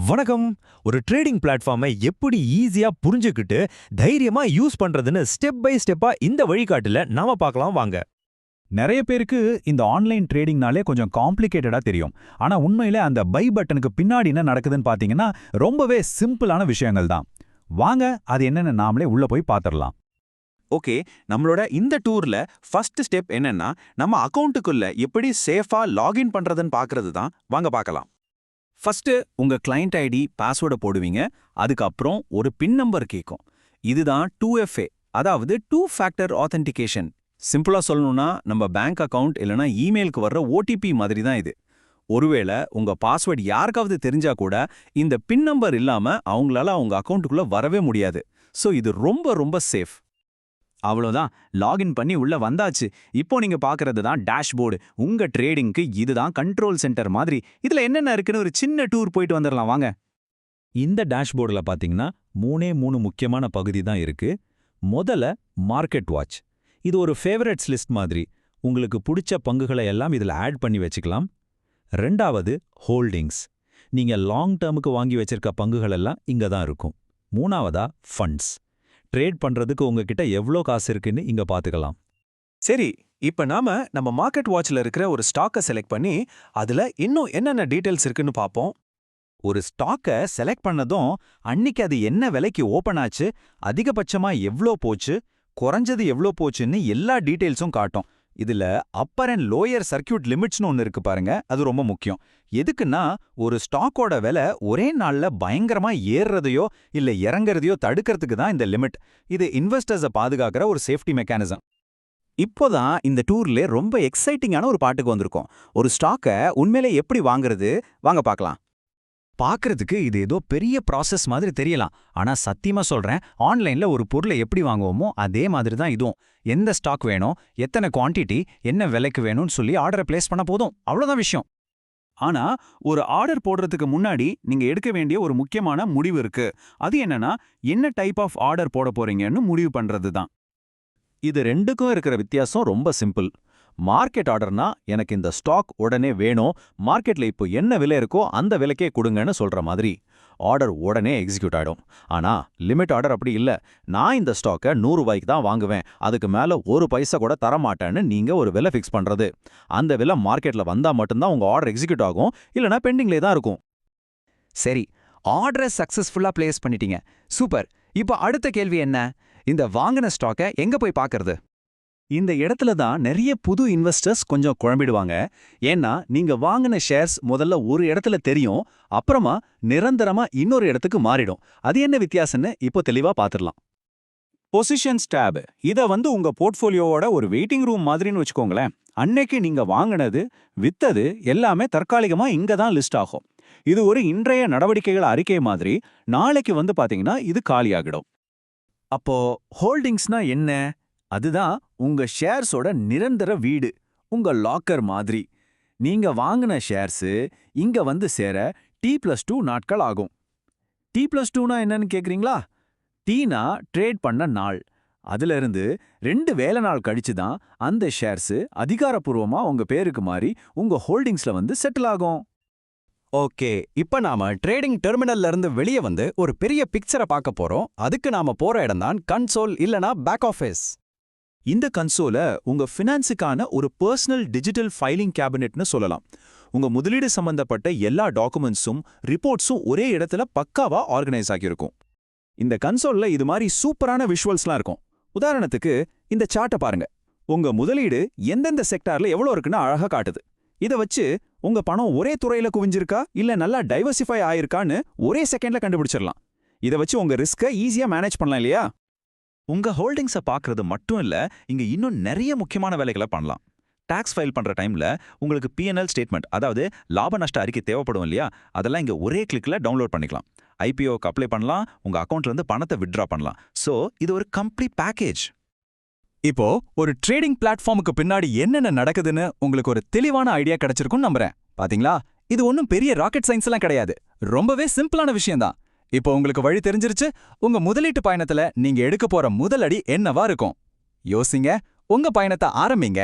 வணக்கம். ஒரு ட்ரேடிங் பிளாட்ஃபார்மை எப்படி ஈஸியா புரிஞ்சுக்கிட்டு தைரியமா யூஸ் பண்றதுன்னு ஸ்டெப் பை ஸ்டெப்பா இந்த வழிகாட்டுல நாம பார்க்கலாம் வாங்க. நிறைய பேருக்கு இந்த ஆன்லைன் ட்ரேடிங்னாலே கொஞ்சம் காம்ப்ளிகேட்டடா தெரியும். ஆனா உண்மையில அந்த பை பட்டனுக்கு பின்னாடி என்ன நடக்குதுன்னு பாத்தீங்கன்னா ரொம்பவே சிம்பிளான விஷயங்கள் தான். வாங்க அது என்னன்னு நாமளே உள்ள போய் பாத்திரலாம். ஓகே, நம்மளோட இந்த டூர்ல ஃபர்ஸ்ட் ஸ்டெப் என்னன்னா நம்ம அக்கவுண்ட்டுக்குள்ள எப்படி சேஃபா லாகின் பண்றதுன்னு பார்க்கிறது தான். வாங்க பார்க்கலாம். ஃபர்ஸ்ட் உங்க கிளையண்ட் ஐடி பாஸ்வேர்டை போடுவீங்க. அதுக்கப்புறம் ஒரு பின் நம்பர் கேட்கும். இதுதான் 2FA, அதாவது 2 ஃபேக்டர் ஆத்தென்டிகேஷன். சிம்பிளா சொல்லணும்னா நம்ம பேங்க் அக்கவுண்ட் இல்லைனா இமெயிலுக்கு வர்ற OTP மாதிரி தான் இது. ஒருவேளை உங்க பாஸ்வேர்டு யாருக்காவது தெரிஞ்சா கூட இந்த பின் நம்பர் இல்லாம அவங்களால அவங்க அக்கவுண்ட்டுக்குள்ள வரவே முடியாது. ஸோ இது ரொம்ப ரொம்ப சேஃப். அவ்வளோதான், லாகின் பண்ணி உள்ள வந்தாச்சு. இப்போ நீங்க பார்க்கறது தான் டேஷ்போர்டு. உங்க ட்ரேடிங்க்கு இதுதான் கண்ட்ரோல் சென்டர் மாதிரி. இதுல என்னென்ன இருக்குன்னு ஒரு சின்ன டூர் போயிட்டு வந்துடலாம் வாங்க. இந்த டேஷ்போர்டில் பார்த்தீங்கன்னா மூணு முக்கியமான பகுதி தான் இருக்கு. முதல்ல மார்க்கெட் வாட்ச். இது ஒரு ஃபேவரட்ஸ் லிஸ்ட் மாதிரி. உங்களுக்கு பிடிச்ச பங்குகளை எல்லாம் இதில் ஆட் பண்ணி வச்சுக்கலாம். ரெண்டாவது ஹோல்டிங்ஸ். நீங்க லாங் டேர்முக்கு வாங்கி வச்சிருக்க பங்குகள் எல்லாம் இங்க தான் இருக்கும். மூணாவதா ஃபண்ட்ஸ். ட்ரேட் பண்றதுக்கு உங்ககிட்ட எவ்வளோ காசு இருக்குன்னு இங்க பாத்துக்கலாம். சரி, இப்ப நம்ம மார்க்கெட் வாட்ச்ல இருக்கிற ஒரு ஸ்டாக்கை செலக்ட் பண்ணி அதுல இன்னும் என்னென்ன டீடைல்ஸ் இருக்குன்னு பார்ப்போம். ஒரு ஸ்டாக்கை செலக்ட் பண்ணதும் அன்னிக்கு அது என்ன விலைக்கு ஓபன் ஆச்சு, அதிகபட்சமா எவ்வளோ போச்சு, குறைஞ்சது எவ்வளோ போச்சுன்னு எல்லா டீடைல்ஸும் காட்டும். இதுல அப்பர் அண்ட் லோயர் சர்க்கியூட் லிமிட்ஸ்னு ஒன்று இருக்கு பாருங்க, அது ரொம்ப முக்கியம். எதுக்குன்னா ஒரு ஸ்டாக்கோட விலை ஒரே நாள்ல பயங்கரமா ஏறுறதையோ இல்ல இறங்குறதையோ தடுக்கிறதுக்கு தான் இந்த லிமிட். இது இன்வெஸ்டர்ஸை பாதுகாக்கிற ஒரு சேஃப்டி மெக்கானிசம். இப்போதான் இந்த டூர்ல ரொம்ப எக்ஸைட்டிங்கான ஒரு பாட்டுக்கு வந்திருக்கோம். ஒரு ஸ்டாக்கை உண்மையிலே எப்படி வாங்குறது, வாங்க பார்க்கலாம். பார்க்கறதுக்கு இது ஏதோ பெரிய ப்ராசஸ் மாதிரி தெரியலாம். ஆனா சத்தியமா சொல்றேன், ஆன்லைன்ல ஒரு பொருளை எப்படி வாங்குவோமோ அதே மாதிரி தான் இதுவும். எந்த ஸ்டாக் வேணும், எத்தனை குவான்டிட்டி, என்ன விலைக்கு வேணும்னு சொல்லி ஆர்டரை பிளேஸ் பண்ண போதும், அவ்வளோதான் விஷயம். ஆனா ஒரு ஆர்டர் போடுறதுக்கு முன்னாடி நீங்க எடுக்க வேண்டிய ஒரு முக்கியமான முடிவு இருக்கு. அது என்னன்னா, என்ன டைப் ஆஃப் ஆர்டர் போட போறீங்கன்னு முடிவு பண்றது தான். இது ரெண்டுக்கும் இருக்கிற வித்தியாசம் ரொம்ப சிம்பிள். மார்க்கெட் ஆர்டர்னா எனக்கு இந்த ஸ்டாக் உடனே வேணும், மார்க்கெட்ல இப்போ என்ன விலை இருக்கோ அந்த விலைக்கே கொடுங்கன்னு சொல்ற மாதிரி. ஆர்டர் உடனே எக்ஸிக்யூட் ஆயிடும். ஆனா லிமிட் ஆர்டர் அப்படி இல்ல. நான் இந்த ஸ்டாக்கை 100 ரூபாய்க்கு தான் வாங்குவேன், அதுக்கு மேல ஒரு பைசா கூட தரமாட்டேன்னு நீங்க ஒரு விலை ஃபிக்ஸ் பண்றது. அந்த விலை மார்க்கெட்ல வந்தா மட்டும்தான் உங்க ஆர்டர் எக்ஸிக்யூட் ஆகும், இல்லனா பெண்டிங்லே தான் இருக்கும். சரி, ஆர்டரை சக்சஸ்ஃபுல்லா பிளேஸ் பண்ணிட்டீங்க. சூப்பர். இப்போ அடுத்த கேள்வி என்ன? இந்த வாங்கின ஸ்டாக்கை எங்க போய் பார்க்கறது? இந்த இடத்துல தான் நிறைய புது இன்வெஸ்டர்ஸ் கொஞ்சம் குழம்பிடுவாங்க. ஏன்னா நீங்க வாங்கின ஷேர்ஸ் முதல்ல ஒரு இடத்துல தெரியும், அப்புறமா நிரந்தரமா இன்னொரு இடத்துக்கு மாறிடும். அது என்ன வித்தியாசம்னு இப்போ தெளிவா பார்த்துடலாம். பொசிஷன்ஸ் டேப், இதை உங்க போர்ட்ஃபோலியோவோட ஒரு வெயிட்டிங் ரூம் மாதிரின்னு வச்சுக்கோங்களேன். அன்னைக்கு நீங்க வாங்கினது, வித்தது எல்லாமே தற்காலிகமா இங்க தான் லிஸ்ட் ஆகும். இது ஒரு இன்றைய நடவடிக்கைகள் அறிக்கை மாதிரி. நாளைக்கு பாத்தீங்கன்னா இது காலியாகிடும். அப்போ ஹோல்டிங்ஸ்னா என்ன? அதுதான் உங்க ஷேர்ஸோட நிரந்தர வீடு, உங்க லாக்கர் மாதிரி. நீங்க வாங்கின ஷேர்ஸு இங்க சேர T+2 நாட்கள் ஆகும். T+2னா என்னன்னு கேக்குறீங்களா? டீனா ட்ரேட் பண்ண நாள். அதுல இருந்து 2 வேலை நாள் கழிச்சு தான் அந்த ஷேர்ஸு அதிகாரப்பூர்வமா உங்க பேருக்கு மாறி உங்க ஹோல்டிங்ஸ்ல செட்டில் ஆகும். ஓகே, இப்ப நாம ட்ரேடிங் டெர்மினல்ல இருந்து வெளியே ஒரு பெரிய பிக்சரை பார்க்க போறோம். அதுக்கு நாம போற இடம் தான் கன்சோல் இல்லனா பேக் ஆஃபீஸ். இந்த கன்சோல உங்க ஃபினான்ஸுக்கான ஒரு பர்சனல் டிஜிட்டல் ஃபைலிங் கேபினெட்னு சொல்லலாம். உங்க முதலீடு சம்பந்தப்பட்ட எல்லா டாக்குமெண்ட்ஸும் ரிப்போர்ட்ஸும் ஒரே இடத்துல பக்காவா ஆர்கனைஸ் ஆகியிருக்கும். இந்த கன்சோல்ல இது மாதிரி சூப்பரான விஷுவல்ஸ்லாம் இருக்கும். உதாரணத்துக்கு இந்த சார்ட்டை பாருங்க. உங்க முதலீடு எந்தெந்த செக்டார்ல எவ்வளோ இருக்குன்னு அழகா காட்டுது. இதை வச்சு உங்க பணம் ஒரே துறையில குவிஞ்சிருக்கா இல்ல நல்லா டைவர்சிஃபை ஆயிருக்கான்னு ஒரே செகண்ட்ல கண்டுபிடிச்சிடலாம். இதை வச்சு உங்க ரிஸ்கை ஈஸியா மேனேஜ் பண்ணலாம் இல்லையா? உங்க ஹோல்டிங்ஸை பார்க்கறது மட்டும் இல்ல, இங்க இன்னும் நிறைய முக்கியமான வேலைகளை பண்ணலாம். டாக்ஸ் ஃபைல் பண்ற டைம்ல உங்களுக்கு P&L ஸ்டேட்மெண்ட், அதாவது லாப நஷ்ட அறிக்கை தேவைப்படும் இல்லையா, அதெல்லாம் இங்க ஒரே கிளிக்ல டவுன்லோட் பண்ணிக்கலாம். IPOக்கு அப்ளை பண்ணலாம், உங்க அக்கவுண்ட்ல இருந்து பணத்தை வித்ட்ரா பண்ணலாம். சோ இது ஒரு கம்ப்ளீட் பேக்கேஜ். இப்போ ஒரு ட்ரேடிங் பிளாட்ஃபார்முக்கு பின்னாடி என்னென்ன நடக்குதுன்னு உங்களுக்கு ஒரு தெளிவான ஐடியா கிடைச்சிருக்கும்னு நம்புறேன். பாத்தீங்களா, இது ஒன்றும் பெரிய ராக்கெட் சயின்ஸ் எல்லாம் கிடையாது, ரொம்பவே சிம்பிளான விஷயம்தான். இப்போ உங்களுக்கு வழி தெரிஞ்சிருச்சு. உங்க முதலீட்டு பயணத்துல நீங்க எடுக்க போற முதல் அடி என்னவா இருக்கும்? யோசிங்க, உங்க பயணத்தை ஆரம்பிங்க.